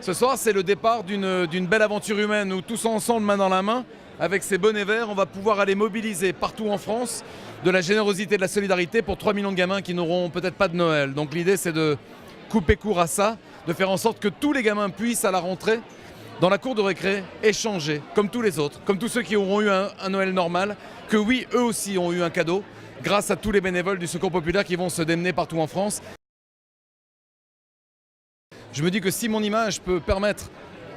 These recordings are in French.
Ce soir, c'est le départ d'une belle aventure humaine où tous ensemble, main dans la main, avec ces bonnets verts, on va pouvoir aller mobiliser partout en France de la générosité, de la solidarité pour 3 millions de gamins qui n'auront peut-être pas de Noël. Donc l'idée, c'est de couper court à ça, de faire en sorte que tous les gamins puissent à la rentrée, dans la cour de récré, échanger, comme tous les autres, comme tous ceux qui auront eu un Noël normal, que oui, eux aussi ont eu un cadeau, grâce à tous les bénévoles du Secours Populaire qui vont se démener partout en France. Je me dis que si mon image peut permettre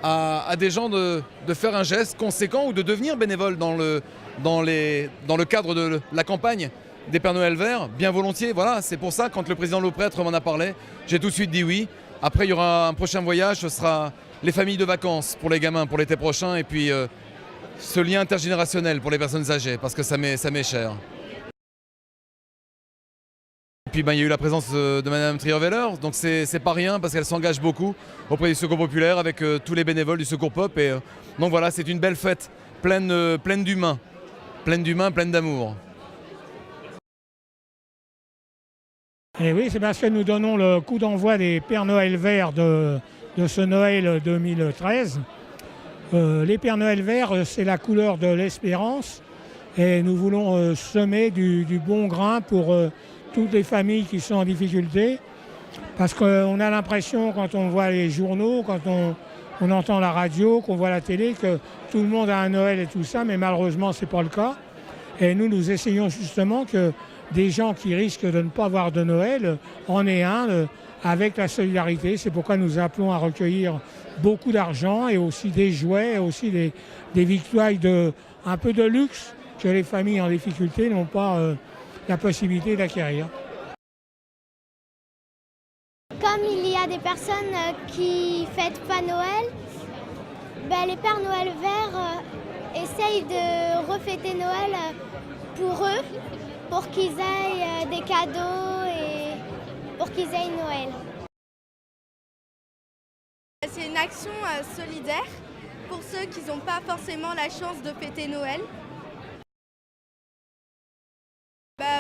à des gens de faire un geste conséquent ou de devenir bénévole dans le cadre de la campagne des Pères Noël verts, bien volontiers. Voilà, c'est pour ça, quand le président Lauprêtre m'en a parlé, j'ai tout de suite dit oui. Après, il y aura un prochain voyage, ce sera les familles de vacances pour les gamins pour l'été prochain, et puis ce lien intergénérationnel pour les personnes âgées, parce que ça m'est cher. Et puis il y a eu la présence de Madame Trierweiler, donc c'est pas rien parce qu'elle s'engage beaucoup auprès du Secours Populaire avec tous les bénévoles du Secours Pop. Et donc voilà, c'est une belle fête pleine d'humains, pleine d'amour. Et oui, c'est parce que nous donnons le coup d'envoi des Pères Noël verts de ce Noël 2013. Les Pères Noël verts, c'est la couleur de l'espérance et nous voulons semer du bon grain pour toutes les familles qui sont en difficulté, parce qu'on a l'impression quand on voit les journaux, quand on entend la radio, qu'on voit la télé, que tout le monde a un Noël et tout ça, mais malheureusement ce n'est pas le cas. Et nous essayons justement que des gens qui risquent de ne pas avoir de Noël en aient un avec la solidarité. C'est pourquoi nous appelons à recueillir beaucoup d'argent et aussi des jouets, et aussi des victuailles un peu de luxe que les familles en difficulté n'ont pas la possibilité d'acquérir. Comme il y a des personnes qui ne fêtent pas Noël, les Pères Noël verts essayent de refêter Noël pour eux, pour qu'ils aient des cadeaux et pour qu'ils aient Noël. C'est une action solidaire pour ceux qui n'ont pas forcément la chance de fêter Noël.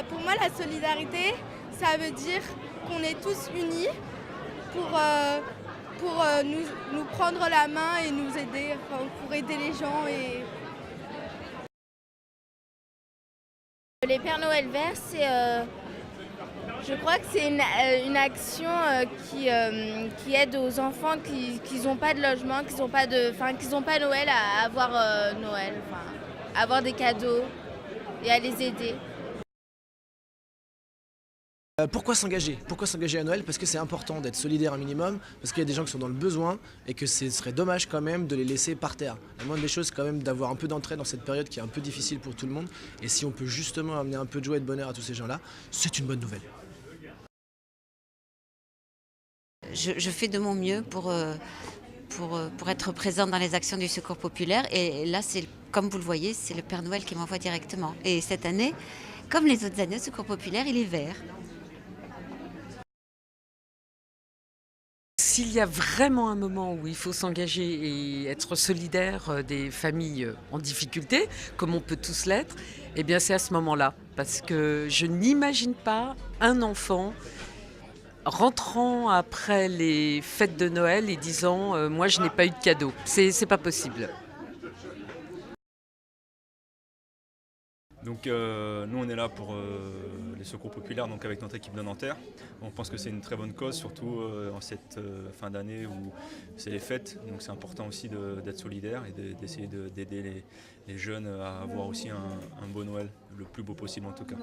Pour moi, la solidarité, ça veut dire qu'on est tous unis pour nous prendre la main et nous aider, pour aider les gens. Les Pères Noël verts, je crois que c'est une action qui aide aux enfants qui n'ont pas de logement, qui n'ont pas Noël à avoir Noël, à avoir des cadeaux et à les aider. Pourquoi s'engager? Pourquoi s'engager à Noël? Parce que c'est important d'être solidaire un minimum, parce qu'il y a des gens qui sont dans le besoin et que ce serait dommage quand même de les laisser par terre. La moindre des choses, c'est quand même d'avoir un peu d'entraide dans cette période qui est un peu difficile pour tout le monde. Et si on peut justement amener un peu de joie et de bonheur à tous ces gens-là, c'est une bonne nouvelle. Je fais de mon mieux pour être présente dans les actions du Secours Populaire. Et là, comme vous le voyez, c'est le Père Noël qui m'envoie directement. Et cette année, comme les autres années, le Secours Populaire, il est vert. S'il y a vraiment un moment où il faut s'engager et être solidaire des familles en difficulté, comme on peut tous l'être, eh bien c'est à ce moment-là. Parce que je n'imagine pas un enfant rentrant après les fêtes de Noël et disant moi je n'ai pas eu de cadeau. C'est pas possible. Donc nous on est là pour les secours populaires, donc avec notre équipe de Nanterre. On pense que c'est une très bonne cause, surtout en cette fin d'année où c'est les fêtes. Donc c'est important aussi d'être solidaire et d'essayer d'aider les jeunes à avoir aussi un beau Noël, le plus beau possible en tout cas.